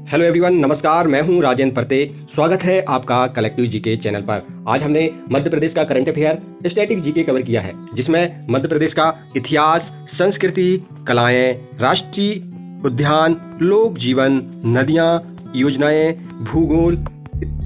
Hello everyone, नमस्कार। मैं हूं राजेंद्र परते। स्वागत है आपका कलेक्टिव जीके चैनल पर। आज हमने मध्य प्रदेश का current affair static GK cover किया है, जिसमें मध्य प्रदेश का इतिहास, संस्कृति, कलाएं, राष्ट्रीय उद्यान, लोक जीवन, नदियां, योजनाएं, भूगोल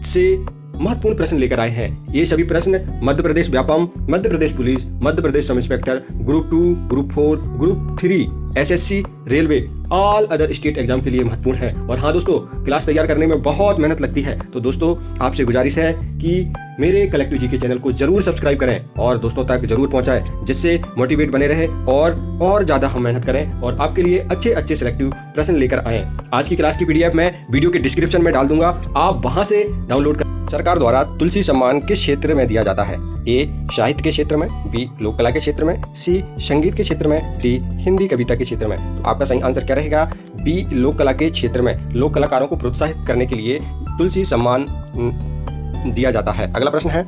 से महत्वपूर्ण प्रश्न लेकर आए हैं। ये सभी प्रश्न Madhya Pradesh Vyapam, Madhya Pradesh police, Madhya Pradesh sub inspector, group 2, group 4, group 3, SSC, railway, all other state exam के लिए महत्वपूर्ण है। और हाँ दोस्तों, क्लास तैयार करने में बहुत मेहनत लगती है, तो दोस्तों आपसे गुजारिश है कि मेरे कलेक्टिव जीके चैनल को जरूर सब्सक्राइब करें और दोस्तों तक जरूर पहुंचाएं, जिससे मोटिवेट बने रहे और ज़्यादा हम मेहनत करें और आपके लिए अच्छे सिलेक्टिव प्रश्न लेकर आएँ। आज की क्लास की पीडीएफ मैं वीडियो के डिस्क्रिप्शन में डाल दूंगा, आप वहां से डाउनलोड कर। सरकार द्वारा तुलसी सम्मान किस क्षेत्र में दिया जाता है? ए साहित्य के क्षेत्र में, बी लोक कला के क्षेत्र में, सी संगीत के क्षेत्र में, डी हिंदी कविता के क्षेत्र में। तो आपका सही आंसर क्या रहेगा? बी लोक कला के क्षेत्र में। लोक कलाकारों को प्रोत्साहित करने के लिए तुलसी सम्मान दिया जाता है। अगला प्रश्न है,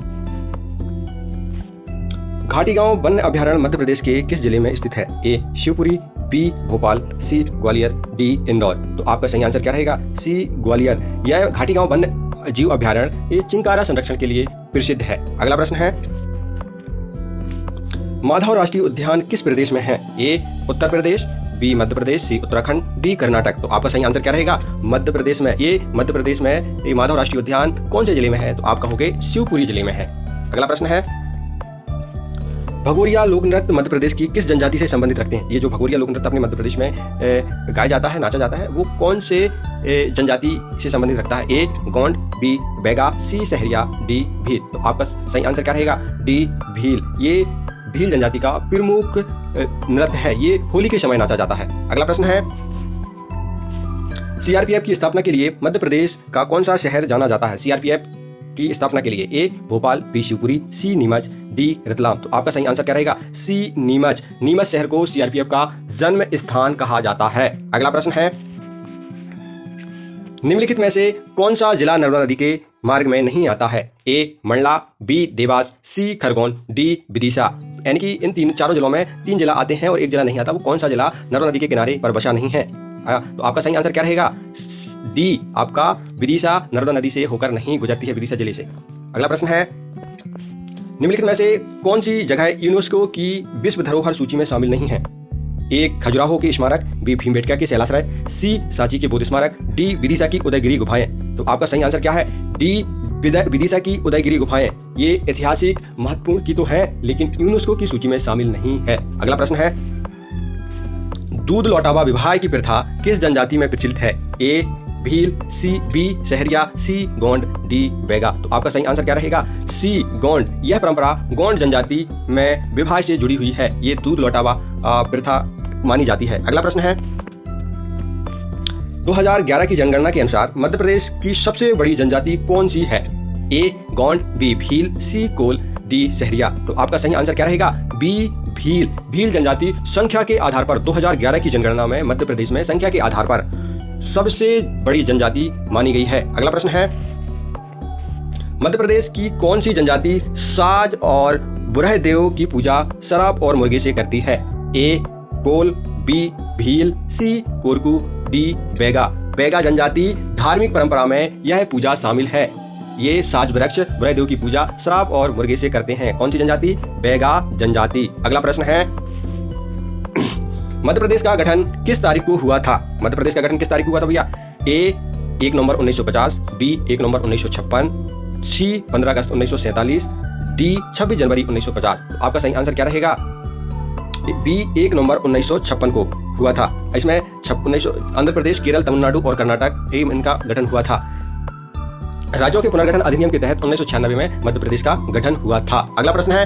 घाटी गांव वन्य अभयारण्य मध्य प्रदेश के किस जिले में स्थित है? ए शिवपुरी, बी भोपाल, सी ग्वालियर, डी इंदौर। तो आपका सही आंसर क्या रहेगा? सी ग्वालियर। यह घाटी गांव वन्य जीव अभयारण्य ये चिंकारा संरक्षण के लिए प्रसिद्ध है। अगला प्रश्न है, माधव राष्ट्रीय उद्यान किस प्रदेश में है? ए उत्तर प्रदेश, बी मध्य प्रदेश, सी उत्तराखंड, डी कर्नाटक। तो आपका सही आंसर क्या रहेगा? मध्य प्रदेश में। ये मध्य प्रदेश में ये माधव राष्ट्रीय उद्यान कौन से जिले में है? तो आप कहोगे शिवपुरी जिले में है। अगला प्रश्न है, भगोरिया लोक नृत्य मध्य प्रदेश की किस जनजाति से संबंधित रखते हैं? ये जो भगोरिया लोक नृत्य अपने मध्य प्रदेश में गाया जाता है, नाचा जाता है, वो कौन से जनजाति से संबंधित रखता है? ए गोंड, बी बैगा, सी सहरिया, डी भील। तो आपका सही आंसर क्या रहेगा? डी भील। ये भील जनजाति का प्रमुख नृत्य है, ये होली के समय नाचा जाता है। अगला प्रश्न है, सीआरपीएफ की स्थापना के लिए मध्य प्रदेश का कौन सा शहर जाना जाता है? सीआरपीएफ की स्थापना के लिए ए भोपाल, बी शिवपुरी, सी नीमच, डी रतलाम। तो आपका सही आंसर क्या रहेगा? सी नीमच। नीमच शहर को सीआरपीएफ का जन्म स्थान कहा जाता है। अगला प्रश्न है, निम्नलिखित में से कौन सा जिला नर्मदा नदी के मार्ग में नहीं आता है? ए मंडला, बी देवास, सी खरगोन, डी विदिशा। यानी कि इन चारों जिलों में 3 जिला आते हैं और एक जिला नहीं आता। वो कौन सा जिला नर्मदा नदी के किनारे पर बसा नहीं है? तो आपका सही आंसर क्या रहेगा? डी आपका विदिशा नर्मदा नदी से होकर नहीं गुजरती है, विदिशा जिले से। अगला प्रश्न है, निम्नलिखित में से कौन सी जगह यूनेस्को की विश्व धरोहर सूची में शामिल नहीं है? ए खजुराहो के स्मारक, बी भीमबेटका के शैलाश्रय, सी सांची के बौद्ध स्मारक, डी विदिशा की उदयगिरी गुफाएं। तो आपका सही आंसर क्या है? डी विदिशा की उदयगिरी गुफाएं। ये ऐतिहासिक महत्वपूर्ण की तो है, लेकिन यूनेस्को की सूची में शामिल नहीं है। अगला प्रश्न है, दूध लौटावा विवाह की प्रथा किस जनजाति में प्रचलित है? ए भील, सी बी सहरिया, सी गोंड, डी बैगा। तो आपका सही आंसर क्या रहेगा? सी गोंड। यह परंपरा गोंड जनजाति में विवाह से जुड़ी हुई है। ये दूध लौटावा प्रथा मानी जाती है। अगला प्रश्न है, 2011 की जनगणना के अनुसार मध्य प्रदेश की सबसे बड़ी जनजाति कौन सी है? ए गोंड, बी भील, सी कोल, डी सहरिया। तो आपका सही आंसर क्या रहेगा? बी भील। भील जनजाति संख्या के आधार पर 2011 की जनगणना में मध्य प्रदेश में संख्या के आधार पर सबसे बड़ी जनजाति मानी गई है। अगला प्रश्न है, मध्य प्रदेश की कौन सी जनजाति साज और बुरह देव की पूजा शराब और मुर्गे से करती है? ए कोल, बी भील, सी कोरकू, डी बैगा। बैगा जनजाति धार्मिक परंपरा में यह पूजा शामिल है। ये साज वृक्ष बुरह देव की पूजा शराब और मुर्गे से करते हैं। कौन सी जनजाति? बैगा जनजाति। अगला प्रश्न है, मध्य प्रदेश का गठन किस तारीख को हुआ था? मध्य प्रदेश का गठन किस तारीख को हुआ था भैया? ए 1 नवंबर 1950, बी 1 नवंबर 1956, सी 15 अगस्त 1947, डी 26 जनवरी 1950। तो आपका सही आंसर क्या रहेगा? बी 1 नवंबर 1956 को हुआ था। इसमें आंध्र प्रदेश, केरल, तमिलनाडु और कर्नाटक इनका गठन हुआ था। राज्यों के पुनर्गठन अधिनियम के तहत 1996 में मध्य प्रदेश का गठन हुआ था। अगला प्रश्न है,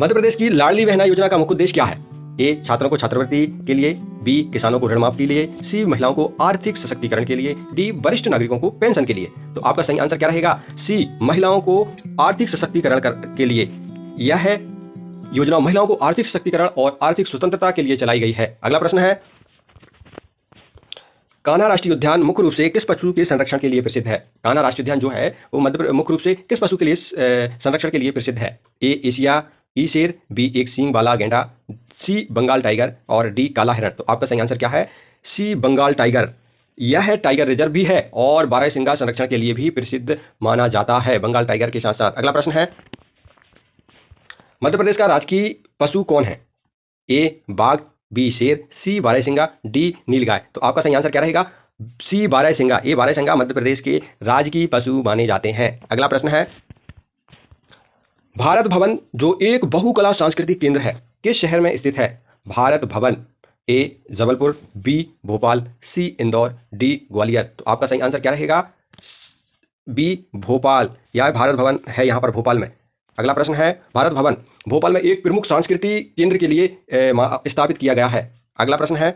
मध्य प्रदेश की लाडली बहना योजना का मुख्य उद्देश्य क्या है? ए छात्रों को छात्रवृत्ति के लिए, बी किसानों को ऋण माफी के लिए, सी महिलाओं को आर्थिक सशक्तिकरण के लिए, डी वरिष्ठ नागरिकों को पेंशन के लिए। तो आपका सही आंसर क्या रहेगा? सी महिलाओं को आर्थिक सशक्तिकरण के लिए। यह योजना महिलाओं को आर्थिक सशक्तिकरण और आर्थिक स्वतंत्रता के लिए चलाई गई है। अगला प्रश्न है, कान्हा राष्ट्रीय उद्यान मुख्य रूप से किस पशु के संरक्षण के लिए प्रसिद्ध है? कान्हा राष्ट्रीय उद्यान जो है वो मुख्य रूप से किस पशु के लिए संरक्षण के लिए प्रसिद्ध है? ए एशिया ई शेर, बी एक सींग वाला गेंडा, सी बंगाल टाइगर और डी काला हिरण। तो आपका सही आंसर क्या है? सी बंगाल टाइगर। यह टाइगर रिजर्व भी है और बारहसिंगा संरक्षण के लिए भी प्रसिद्ध माना जाता है, बंगाल टाइगर के साथ साथ। अगला प्रश्न है, मध्य प्रदेश का राजकीय पशु कौन है? ए बाघ, बी शेर, सी बारहसिंगा, डी नीलगाय। तो आपका सही आंसर क्या रहेगा? सी बारहसिंगा। ए बारहसिंगा मध्य प्रदेश के राजकीय पशु माने जाते हैं। अगला प्रश्न है, भारत भवन जो एक बहुकला सांस्कृतिक केंद्र है किस शहर में स्थित है? भारत भवन, ए जबलपुर, बी भोपाल, सी इंदौर, डी ग्वालियर। तो आपका सही आंसर क्या रहेगा? बी भोपाल। यह भारत भवन है यहाँ पर भोपाल में। अगला प्रश्न है, भारत भवन भोपाल में एक प्रमुख सांस्कृतिक केंद्र के लिए स्थापित किया गया है। अगला प्रश्न है,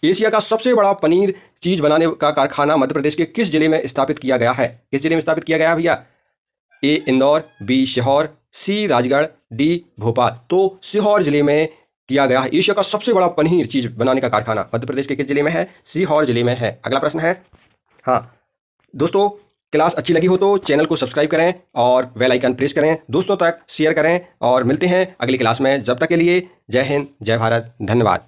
एशिया का सबसे बड़ा पनीर चीज बनाने का कारखाना मध्य प्रदेश के किस जिले में स्थापित किया गया है? किस जिले में स्थापित किया गया है भैया? ए इंदौर, बी सीहोर, सी राजगढ़, डी भोपाल। तो सीहोर जिले में किया गया है। एशिया का सबसे बड़ा पनीर चीज बनाने का कारखाना मध्य प्रदेश के किस जिले में है? सीहोर जिले में है। अगला प्रश्न है, हाँ दोस्तों, क्लास अच्छी लगी हो तो चैनल को सब्सक्राइब करें और बेल आइकन प्रेस करें, दोस्तों तक शेयर करें और मिलते हैं अगली क्लास में। जब तक के लिए जय हिंद, जय भारत, धन्यवाद।